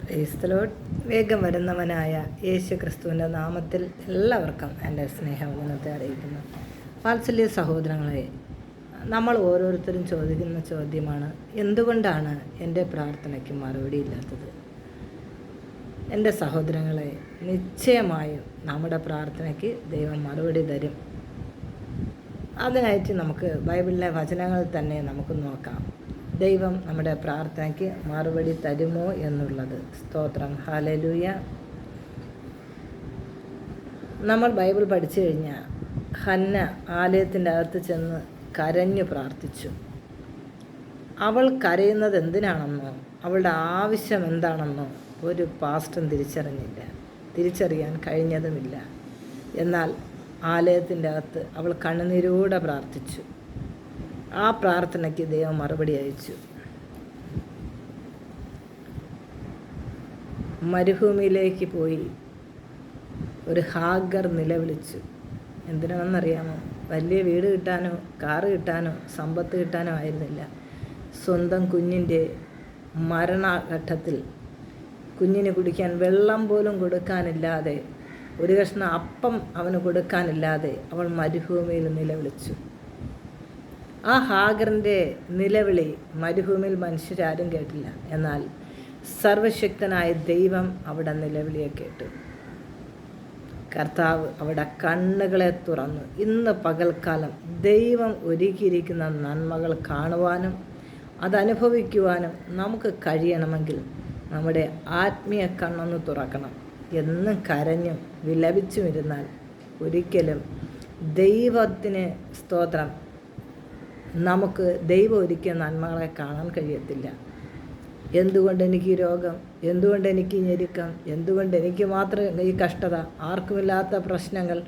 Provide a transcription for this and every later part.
Praise the Lord. വേഗം വരുന്നവനായ യേശു ക്രിസ്തുവിൻ്റെ നാമത്തിൽ എല്ലാവർക്കും എൻ്റെ സ്നേഹവന്ദനത്തെ അറിയിക്കുന്നു. വാത്സല്യ സഹോദരങ്ങളെ, നമ്മൾ ഓരോരുത്തരും ചോദിക്കുന്ന ചോദ്യമാണ്, എന്തുകൊണ്ടാണ് എൻ്റെ പ്രാർത്ഥനയ്ക്ക് മറുപടിയില്ലാത്തത്? എൻ്റെ സഹോദരങ്ങളെ, നിശ്ചയമായും നമ്മുടെ പ്രാർത്ഥനയ്ക്ക് ദൈവം മറുപടി തരും. അതിനായിട്ട് നമുക്ക് ബൈബിളിലെ വചനങ്ങൾ തന്നെ നമുക്ക് നോക്കാം. ദൈവം നമ്മുടെ പ്രാർത്ഥനയ്ക്ക് മറുപടി തരുമോ എന്നുള്ളത്. സ്തോത്രം, ഹല്ലേലൂയ. നമ്മൾ ബൈബിൾ പഠിച്ചു കഴിഞ്ഞാൽ ഹന്ന ആലയത്തിൻ്റെ അകത്ത് ചെന്ന് കരഞ്ഞു പ്രാർത്ഥിച്ചു. അവൾ കരയുന്നത് എന്തിനാണെന്നോ അവളുടെ ആവശ്യം എന്താണെന്നോ ഒരു പാസ്റ്ററും തിരിച്ചറിയാൻ കഴിഞ്ഞതുമില്ല. എന്നാൽ ആലയത്തിൻ്റെ അകത്ത് അവൾ കണ്ണുനീരോടെ പ്രാർത്ഥിച്ചു. ആ പ്രാർത്ഥനയ്ക്ക് ദൈവം മറുപടി അയച്ചു. മരുഭൂമിയിലേക്ക് പോയി ഒരു ഹാഗർ നിലവിളിച്ചു. എന്തിനാണെന്നറിയാമോ? വലിയ വീട് കിട്ടാനോ കാറ് കിട്ടാനോ സമ്പത്ത് കിട്ടാനോ ആയിരുന്നില്ല. സ്വന്തം കുഞ്ഞിൻ്റെ മരണഘട്ടത്തിൽ കുഞ്ഞിന് കുടിക്കാൻ വെള്ളം പോലും കൊടുക്കാനില്ലാതെ, ഒരു കഷ്ണം അപ്പം അവന് കൊടുക്കാനില്ലാതെ അവൾ മരുഭൂമിയിൽ നിലവിളിച്ചു. ആ ഹാഗറിൻ്റെ നിലവിളി മരുഭൂമിയിൽ മനുഷ്യരാരും കേട്ടില്ല. എന്നാൽ സർവശക്തനായ ദൈവം അവിടെ നിലവിളിയെ കേട്ടു. കർത്താവ് അവിടെ കണ്ണുകളെ തുറന്നു. ഇന്ന് പകൽക്കാലം ദൈവം ഒരുക്കിയിരിക്കുന്ന നന്മകൾ കാണുവാനും അതനുഭവിക്കുവാനും നമുക്ക് കഴിയണമെങ്കിൽ നമ്മുടെ ആത്മീയ കണ്ണൊന്ന് തുറക്കണം. എന്നും കരഞ്ഞും വിലപിച്ചും ഇരുന്നാൽ ഒരിക്കലും ദൈവത്തിന് സ്തോത്രം, നമുക്ക് ദൈവം ഒരുക്കിയ നന്മകളെ കാണാൻ കഴിയത്തില്ല. എന്തുകൊണ്ട് എനിക്ക് ഈ രോഗം, എന്തുകൊണ്ട് എനിക്ക് ഈ ഞെരുക്കം, എന്തുകൊണ്ട് എനിക്ക് മാത്രം ഈ കഷ്ടത, ആർക്കുമില്ലാത്ത പ്രശ്നങ്ങൾ,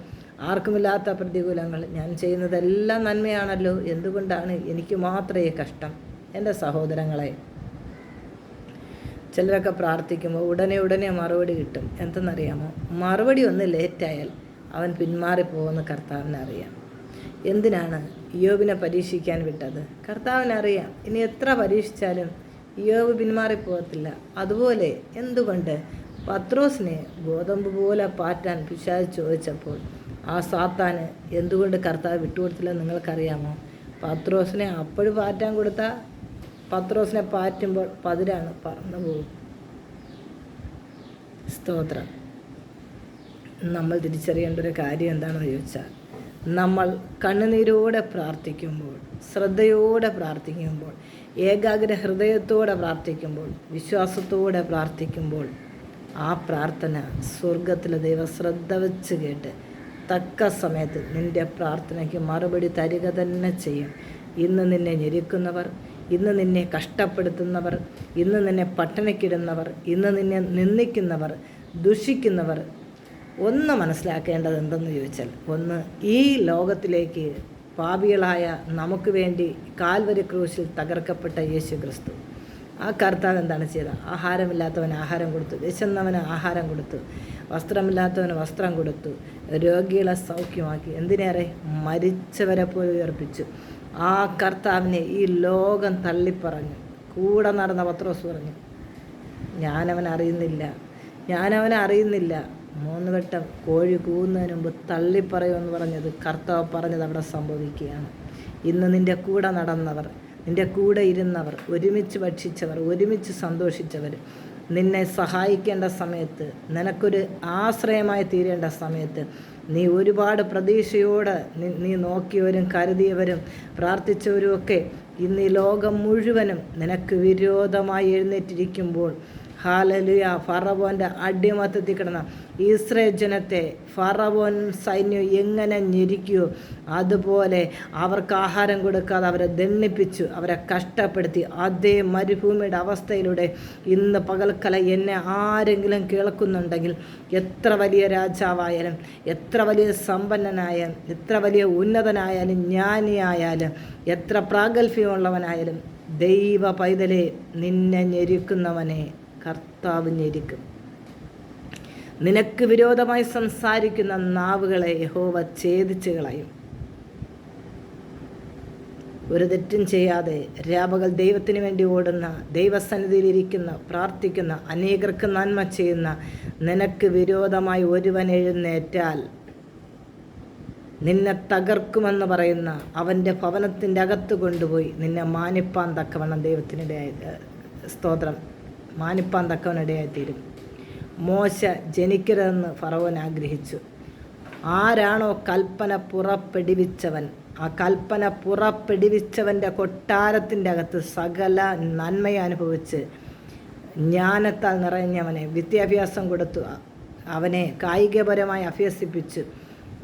ആർക്കുമില്ലാത്ത പ്രതികൂലങ്ങൾ, ഞാൻ ചെയ്യുന്നതെല്ലാം നന്മയാണല്ലോ, എന്തുകൊണ്ടാണ് എനിക്ക് മാത്രം ഈ കഷ്ടം? എൻ്റെ സഹോദരങ്ങളെ, ചിലരൊക്കെ പ്രാർത്ഥിക്കുമ്പോൾ ഉടനെ മറുപടി കിട്ടും. എന്തെന്നറിയാമോ? മറുപടി ഒന്ന് ലേറ്റായാൽ അവൻ പിന്മാറിപ്പോകുന്ന കർത്താവിനറിയാം. എന്തിനാണ് ഇയ്യോബിനെ പരീക്ഷിക്കാൻ വിട്ടത്? കർത്താവിനറിയാം ഇനി എത്ര പരീക്ഷിച്ചാലും ഇയ്യോബ് പിന്മാറിപ്പോകത്തില്ല. അതുപോലെ എന്തുകൊണ്ട് പത്രോസിനെ ഗോതമ്പ് പോലെ പാറ്റാൻ പിശാച് ചോദിച്ചപ്പോൾ ആ സാത്താന് എന്തുകൊണ്ട് കർത്താവ് വിട്ടുകൊടുത്തില്ല നിങ്ങൾക്കറിയാമോ? പത്രോസിനെ അപ്പോഴും പാറ്റാൻ കൊടുത്താൽ പത്രോസിനെ പാറ്റുമ്പോൾ പതിരാണ്, പറന്നു പോകും. സ്തോത്രം. നമ്മൾ തിരിച്ചറിയേണ്ട ഒരു കാര്യം എന്താണെന്ന് ചോദിച്ചാൽ, നമ്മൾ കണ്ണുനീരോടെ പ്രാർത്ഥിക്കുമ്പോൾ, ശ്രദ്ധയോടെ പ്രാർത്ഥിക്കുമ്പോൾ, ഏകാഗ്ര ഹൃദയത്തോടെ പ്രാർത്ഥിക്കുമ്പോൾ, വിശ്വാസത്തോടെ പ്രാർത്ഥിക്കുമ്പോൾ ആ പ്രാർത്ഥന സ്വർഗത്തിലെ ദൈവം ശ്രദ്ധ വെച്ച് കേട്ട് തക്ക സമയത്ത് നിൻ്റെ പ്രാർത്ഥനയ്ക്ക് മറുപടി തരിക തന്നെ ചെയ്യും. ഇന്ന് നിന്നെ ഞെരുക്കുന്നവർ, ഇന്ന് നിന്നെ കഷ്ടപ്പെടുത്തുന്നവർ, ഇന്ന് നിന്നെ പട്ടിണിക്കിടുന്നവർ, ഇന്ന് നിന്നെ നിന്ദിക്കുന്നവർ, ദുഷിക്കുന്നവർ ഒന്ന് മനസ്സിലാക്കേണ്ടത് എന്തെന്ന് ചോദിച്ചാൽ, ഒന്ന്, ഈ ലോകത്തിലേക്ക് പാപികളായ നമുക്ക് വേണ്ടി കാൽവരി ക്രൂശിൽ തകർക്കപ്പെട്ട യേശു ക്രിസ്തു, ആ കർത്താവ് എന്താണ് ചെയ്തത്? ആഹാരമില്ലാത്തവന് ആഹാരം കൊടുത്തു, വിശന്നവന് ആഹാരം കൊടുത്തു, വസ്ത്രമില്ലാത്തവന് വസ്ത്രം കൊടുത്തു, രോഗികളെ സൗഖ്യമാക്കി, എന്തിനേറെ മരിച്ചവരെ പോയി ഉയർപ്പിച്ചു. ആ കർത്താവിനെ ഈ ലോകം തള്ളിപ്പറഞ്ഞു. കൂടെ നടന്ന പത്രോസ് പറഞ്ഞു, ഞാനവനെ അറിയുന്നില്ല. 3 വട്ടം കോഴി കൂവുന്നതിന് മുമ്പ് തള്ളിപ്പറയുമെന്ന് പറഞ്ഞത് കർത്താവ് പറഞ്ഞത് അവിടെ സംഭവിക്കുകയാണ്. ഇന്ന് നിൻ്റെ കൂടെ നടന്നവർ, നിൻ്റെ കൂടെ ഇരുന്നവർ, ഒരുമിച്ച് ഭക്ഷിച്ചവർ, ഒരുമിച്ച് സന്തോഷിച്ചവർ, നിന്നെ സഹായിക്കേണ്ട സമയത്ത്, നിനക്കൊരു ആശ്രയമായി തീരേണ്ട സമയത്ത് നീ ഒരുപാട് പ്രതീക്ഷയോടെ നീ നോക്കിയവരും കരുതിയവരും പ്രാർത്ഥിച്ചവരും ഒക്കെ ഇന്ന് ഈ ലോകം മുഴുവനും നിനക്ക് വിരോധമായി എഴുന്നേറ്റിരിക്കുമ്പോൾ, ഹല്ലേലൂയ, ഫറവോൻ്റെ അടിമത്തത്തിൽ കിടന്ന ഇസ്രായേൽ ജനത്തെ ഫറവോൻ സൈന്യം എങ്ങനെ ഞെരുക്കിയോ അതുപോലെ അവർക്ക് ആഹാരം കൊടുക്കാതെ അവരെ ദണ്ഡിപ്പിച്ചു, അവരെ കഷ്ടപ്പെടുത്തി. അതേ മരുഭൂമിയുടെ അവസ്ഥയിലൂടെ ഇന്ന് പകൽക്കല എന്നെ ആരെങ്കിലും കേൾക്കുന്നുണ്ടെങ്കിൽ, എത്ര വലിയ രാജാവായാലും, എത്ര വലിയ സമ്പന്നനായാലും, എത്ര വലിയ ഉന്നതനായാലും, ജ്ഞാനിയായാലും, എത്ര പ്രാഗൽഭ്യമുള്ളവനായാലും, ദൈവ പൈതലെ, നിന്നെ ഞെരുക്കുന്നവനെ കർത്താവ് ഞെരുക്കും. നിനക്ക് വിരോധമായി സംസാരിക്കുന്ന നാവുകളെ യഹോവ ഛേദിച്ച് കളയും. ഒരു തെറ്റും ചെയ്യാതെ രാപകൽ ദൈവത്തിന് വേണ്ടി ഓടുന്ന, ദൈവസന്നിധിയിലിരിക്കുന്ന, പ്രാർത്ഥിക്കുന്ന, അനേകർക്ക് നന്മ ചെയ്യുന്ന നിനക്ക് വിരോധമായി ഒരുവൻ എഴുന്നേറ്റാൽ നിന്നെ തകർക്കുമെന്ന് പറയുന്ന അവൻ്റെ ഭവനത്തിൻ്റെ അകത്ത് കൊണ്ടുപോയി നിന്നെ മാനിപ്പാൻ തക്കവണ്ണം ദൈവത്തിനിടയായി സ്തോത്രം മാനിപ്പാൻ തക്കവനിടയായിത്തീരും. മോശ ജനിക്കരുതെന്ന് ഫറവോൻ ആഗ്രഹിച്ചു. ആരാണോ കൽപ്പന പുറപ്പെടുവിച്ചവൻ, ആ കൽപ്പന പുറപ്പെടുവിച്ചവൻ്റെ കൊട്ടാരത്തിൻ്റെ അകത്ത് സകല നന്മയെ അനുഭവിച്ച് ജ്ഞാനത്താൽ നിറഞ്ഞവനെ വിദ്യാഭ്യാസം കൊടുത്തു, അവനെ കായികപരമായി അഭ്യസിപ്പിച്ച്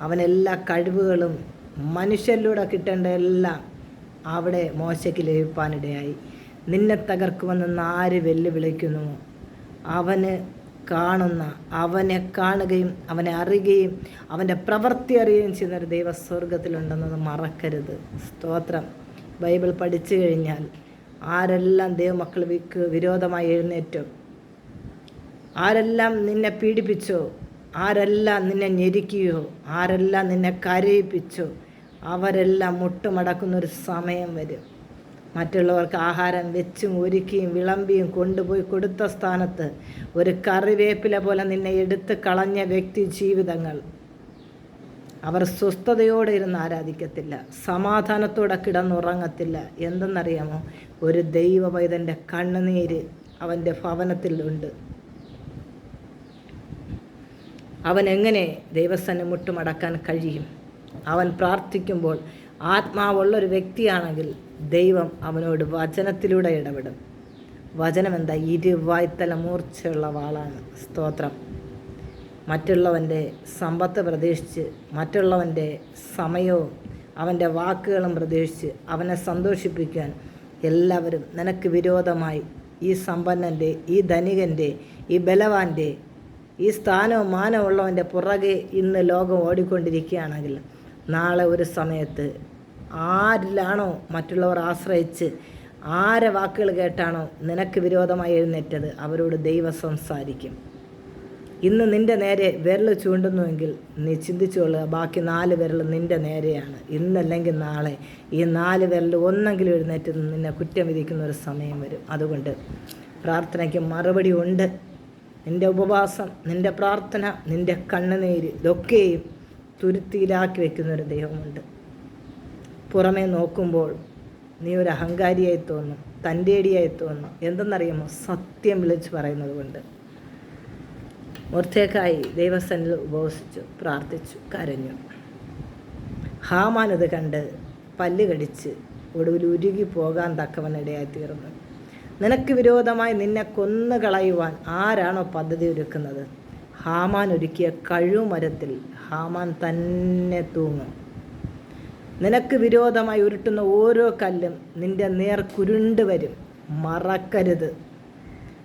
അവനെല്ലാ കഴിവുകളും മനുഷ്യരിലൂടെ കിട്ടേണ്ട എല്ലാം അവിടെ മോശയ്ക്ക് ലഭിപ്പാനിടയായി. നിന്നെ തകർക്കുമെന്ന് ആര് വെല്ലുവിളിക്കുന്നുവോ അവന് അവനെ കാണുകയും അവനെ അറിയുകയും അവൻ്റെ പ്രവൃത്തി അറിയുകയും ചെയ്യുന്നൊരു ദൈവസ്വർഗത്തിലുണ്ടെന്നത് മറക്കരുത്. സ്തോത്രം. ബൈബിൾ പഠിച്ചു കഴിഞ്ഞാൽ ആരെല്ലാം ദൈവമക്കൾക്ക് വിരോധമായി എഴുന്നേറ്റോ, ആരെല്ലാം നിന്നെ പീഡിപ്പിച്ചോ, ആരെല്ലാം നിന്നെ ഞെരുക്കിയോ, ആരെല്ലാം നിന്നെ കരയിപ്പിച്ചോ, അവരെല്ലാം മുട്ടുമടക്കുന്നൊരു സമയം വരും. മറ്റുള്ളവർക്ക് ആഹാരം വെച്ചും ഒരുക്കിയും വിളമ്പിയും കൊണ്ടുപോയി കൊടുത്ത സ്ഥാനത്ത് ഒരു കറിവേപ്പില പോലെ നിന്നെ എടുത്ത് കളഞ്ഞ വ്യക്തി ജീവിതങ്ങൾ അവർ സ്വസ്ഥതയോടെ ഇരുന്ന് ആരാധിക്കത്തില്ല, സമാധാനത്തോടെ കിടന്നുറങ്ങത്തില്ല. എന്തെന്നറിയാമോ? ഒരു ദൈവ പൈതൻ്റെ കണ്ണുനീര് അവൻ്റെ ഭവനത്തിലുണ്ട്. അവൻ എങ്ങനെ ദൈവസന്നെ മുട്ടുമടക്കാൻ കഴിയും? അവൻ പ്രാർത്ഥിക്കുമ്പോൾ ആത്മാവുള്ളൊരു വ്യക്തിയാണെങ്കിൽ ദൈവം അവനോട് വചനത്തിലൂടെ ഇടപെടും. വചനം എന്താ? ഇരുവായ്ത്തല മൂർച്ചയുള്ള വാളാണ്. സ്തോത്രം. മറ്റുള്ളവൻ്റെ സമ്പത്ത് പ്രതീക്ഷിച്ച്, മറ്റുള്ളവൻ്റെ സമയവും അവൻ്റെ വാക്കുകളും പ്രതീക്ഷിച്ച് അവനെ സന്തോഷിപ്പിക്കാൻ എല്ലാവരും നിനക്ക് വിരോധമായി ഈ സമ്പന്നൻ്റെ, ഈ ധനികൻ്റെ, ഈ ബലവാൻ്റെ, ഈ സ്ഥാനവും മാനമുള്ളവൻ്റെ പുറകെ ഇന്ന് ലോകം ഓടിക്കൊണ്ടിരിക്കുകയാണെങ്കിൽ നാളെ ഒരു സമയത്ത് ആരിലാണോ മറ്റുള്ളവർ ആശ്രയിച്ച്, ആരെ വാക്കുകൾ കേട്ടാണോ നിനക്ക് വിരോധമായി എഴുന്നേറ്റത്, അവരോട് ദൈവം സംസാരിക്കും. ഇന്ന് നിൻ്റെ നേരെ വിരൽ ചൂണ്ടുന്നുവെങ്കിൽ നീ ചിന്തിച്ചുകൊള്ളുക, ബാക്കി 4 വിരൽ നിൻ്റെ നേരെയാണ്. ഇന്നല്ലെങ്കിൽ നാളെ ഈ 4 വിരൽ ഒന്നെങ്കിലും എഴുന്നേറ്റ് നിന്നെ കുറ്റം വിധിക്കുന്ന ഒരു സമയം വരും. അതുകൊണ്ട് പ്രാർത്ഥനയ്ക്ക് മറുപടി ഉണ്ട്. നിൻ്റെ ഉപവാസം, നിൻ്റെ പ്രാർത്ഥന, നിൻ്റെ കണ്ണുനീര് ഇതൊക്കെയും തുരുത്തിയിലാക്കി വയ്ക്കുന്നൊരു ദൈവമുണ്ട്. പുറമേ നോക്കുമ്പോൾ നീ ഒരു അഹങ്കാരിയായി തോന്നും, തൻ്റെടിയായി തോന്നും. എന്തെന്നറിയാമോ? സത്യം വിളിച്ച് പറയുന്നത് കൊണ്ട്. മൊർദെഖായി ദൈവസന്നിധിയിൽ ഉപവസിച്ചു, പ്രാർത്ഥിച്ചു, കരഞ്ഞു. ഹാമാൻ ഇത് കണ്ട് പല്ല് കടിച്ച് ഒടുവിൽ ഉരുകി പോകാൻ തക്കവനിടയായി തീർന്നു. നിനക്ക് വിരോധമായി നിന്നെ കൊന്നുകളയുവാൻ ആരാണോ പദ്ധതി ഒരുക്കുന്നത്, ഹാമാൻ ഒരുക്കിയ കഴുമരത്തിൽ ഹാമാൻ തന്നെ തൂങ്ങും. നിനക്ക് വിരോധമായി ഉരുട്ടുന്ന ഓരോ കല്ലും നിൻ്റെ നേർ കുരുണ്ട് വരും. മറക്കരുത്.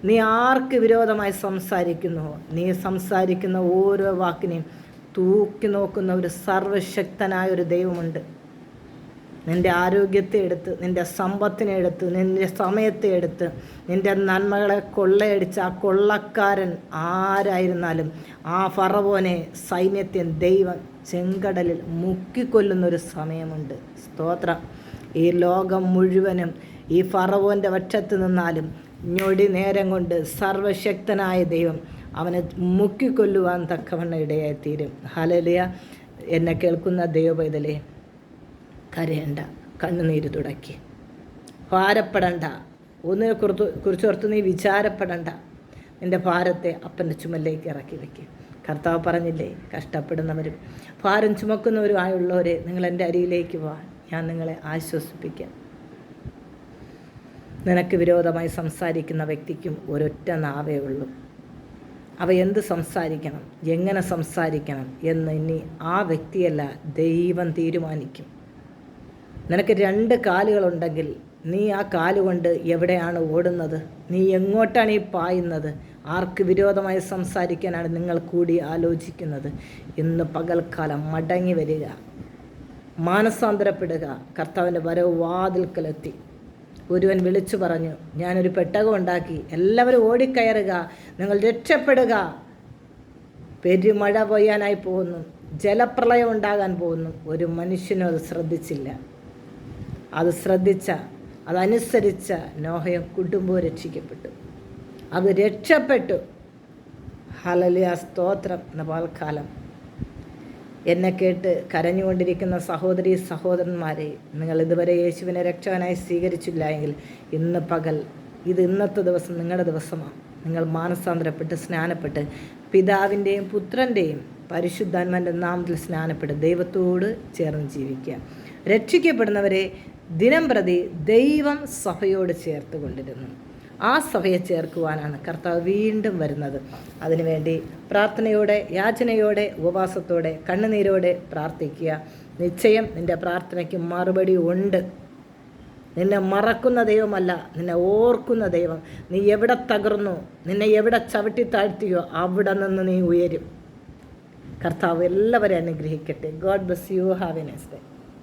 നീ ആർക്ക് വിരോധമായി സംസാരിക്കുന്നുവോ, നീ സംസാരിക്കുന്ന ഓരോ വാക്കിനെയും തൂക്കി നോക്കുന്ന ഒരു സർവശക്തനായ ഒരു ദൈവമുണ്ട്. നിൻ്റെ ആരോഗ്യത്തെ എടുത്ത്, നിൻ്റെ സമ്പത്തിനെ എടുത്ത്, നിൻ്റെ സമയത്തെ എടുത്ത്, നിൻ്റെ നന്മകളെ കൊള്ളയടിച്ച ആ കൊള്ളക്കാരൻ ആരായിരുന്നാലും ആ ഫറവോനെ, സൈന്യത്തെ ദൈവം ചെങ്കടലിൽ മുക്കിക്കൊല്ലുന്നൊരു സമയമുണ്ട്. സ്തോത്രം. ഈ ലോകം മുഴുവനും ഈ ഫറവോൻ്റെ പക്ഷത്ത് നിന്നാലും ഞൊടി നേരം കൊണ്ട് സർവശക്തനായ ദൈവം അവനെ മുക്കിക്കൊല്ലുവാൻ തക്കവണ്ണം ഇടയായിത്തീരും. ഹല്ലേലൂയ. എന്നെ കേൾക്കുന്ന ദൈവപൈതലേ, കരയണ്ട, കണ്ണുനീര് തുടക്കി, ഭാരപ്പെടണ്ട, ഒന്നിനെ കുറിച്ചോർത്ത് നീ വിചാരപ്പെടണ്ട. നിൻ്റെ ഭാരത്തെ അപ്പൻ്റെ ചുമലിലേക്ക് ഇറക്കി വയ്ക്കുക. കർത്താവ് പറഞ്ഞില്ലേ, കഷ്ടപ്പെടുന്നവരും ഭാരം ചുമക്കുന്നവരുമായുള്ളവരെ നിങ്ങൾ എൻ്റെ അരിയിലേക്ക് വാ, ഞാൻ നിങ്ങളെ ആശ്വസിപ്പിക്കാം. നിനക്ക് വിരോധമായി സംസാരിക്കുന്ന വ്യക്തിക്കും ഒരൊറ്റ നാവേ ഉള്ളൂ. അവ എന്ത് സംസാരിക്കണം, എങ്ങനെ സംസാരിക്കണം എന്ന് ഇനി ആ വ്യക്തിയല്ല, ദൈവം തീരുമാനിക്കും. നിനക്ക് 2 കാലുകളുണ്ടെങ്കിൽ നീ ആ കാലുകൊണ്ട് എവിടെയാണ് ഓടുന്നത്? നീ എങ്ങോട്ടാണ് ഈ പായുന്നത്? ആർക്ക് വിരോധമായി സംസാരിക്കാനാണ് നിങ്ങൾ കൂടി ആലോചിക്കുന്നത്? ഇന്ന് പകൽക്കാലം മടങ്ങി വരിക, മാനസാന്തരപ്പെടുക. കർത്താവിൻ്റെ വരവ് വാതിൽക്കലെത്തി. ഒരുവൻ വിളിച്ചു പറഞ്ഞു, ഞാനൊരു പെട്ടകം ഉണ്ടാക്കി, എല്ലാവരും ഓടിക്കയറുക, നിങ്ങൾ രക്ഷപ്പെടുക. പെരുമഴ പെയ്യാനായി പോകുന്നു, ജലപ്രളയം ഉണ്ടാകാൻ പോകുന്നു. ഒരു മനുഷ്യനും അത് ശ്രദ്ധിച്ചില്ല. അത് ശ്രദ്ധിച്ച, അതനുസരിച്ച നോഹയും കുടുംബവും രക്ഷിക്കപ്പെട്ടു. അത് രക്ഷപ്പെട്ടു. ഹല്ലേലൂയ, സ്തോത്രം. എന്ന പകൽക്കാലം എന്നെ കേട്ട് കരഞ്ഞുകൊണ്ടിരിക്കുന്ന സഹോദരീ സഹോദരന്മാരെ, നിങ്ങൾ ഇതുവരെ യേശുവിനെ രക്ഷകനായി സ്വീകരിച്ചില്ല എങ്കിൽ ഇന്ന് പകൽ, ഇന്നത്തെ ദിവസം നിങ്ങളുടെ ദിവസമാണ്. നിങ്ങൾ മാനസാന്തരപ്പെട്ട് സ്നാനപ്പെട്ട് പിതാവിൻ്റെയും പുത്രൻ്റെയും പരിശുദ്ധാത്മാവിൻ്റെ നാമത്തിൽ സ്നാനപ്പെട്ട് ദൈവത്തോട് ചേർന്ന് ജീവിക്കുക. രക്ഷിക്കപ്പെടുന്നവരെ ദിനം പ്രതി ദൈവം സഭയോട് ചേർത്ത് കൊണ്ടിരുന്നു. ആ സഭയെ ചേർക്കുവാനാണ് കർത്താവ് വീണ്ടും വരുന്നത്. അതിനുവേണ്ടി പ്രാർത്ഥനയോടെ, യാചനയോടെ, ഉപവാസത്തോടെ, കണ്ണുനീരോടെ പ്രാർത്ഥിക്കുക. നിശ്ചയം നിൻ്റെ പ്രാർത്ഥനയ്ക്ക് മറുപടി ഉണ്ട്. നിന്നെ മറക്കുന്ന ദൈവമല്ല, നിന്നെ ഓർക്കുന്ന ദൈവം. നീ എവിടെ തകർന്നു, നിന്നെ എവിടെ ചവിട്ടി താഴ്ത്തിയോ അവിടെ നിന്ന് നീ ഉയരും. കർത്താവ് എല്ലാവരെയും അനുഗ്രഹിക്കട്ടെ. God bless you. Have A nice day.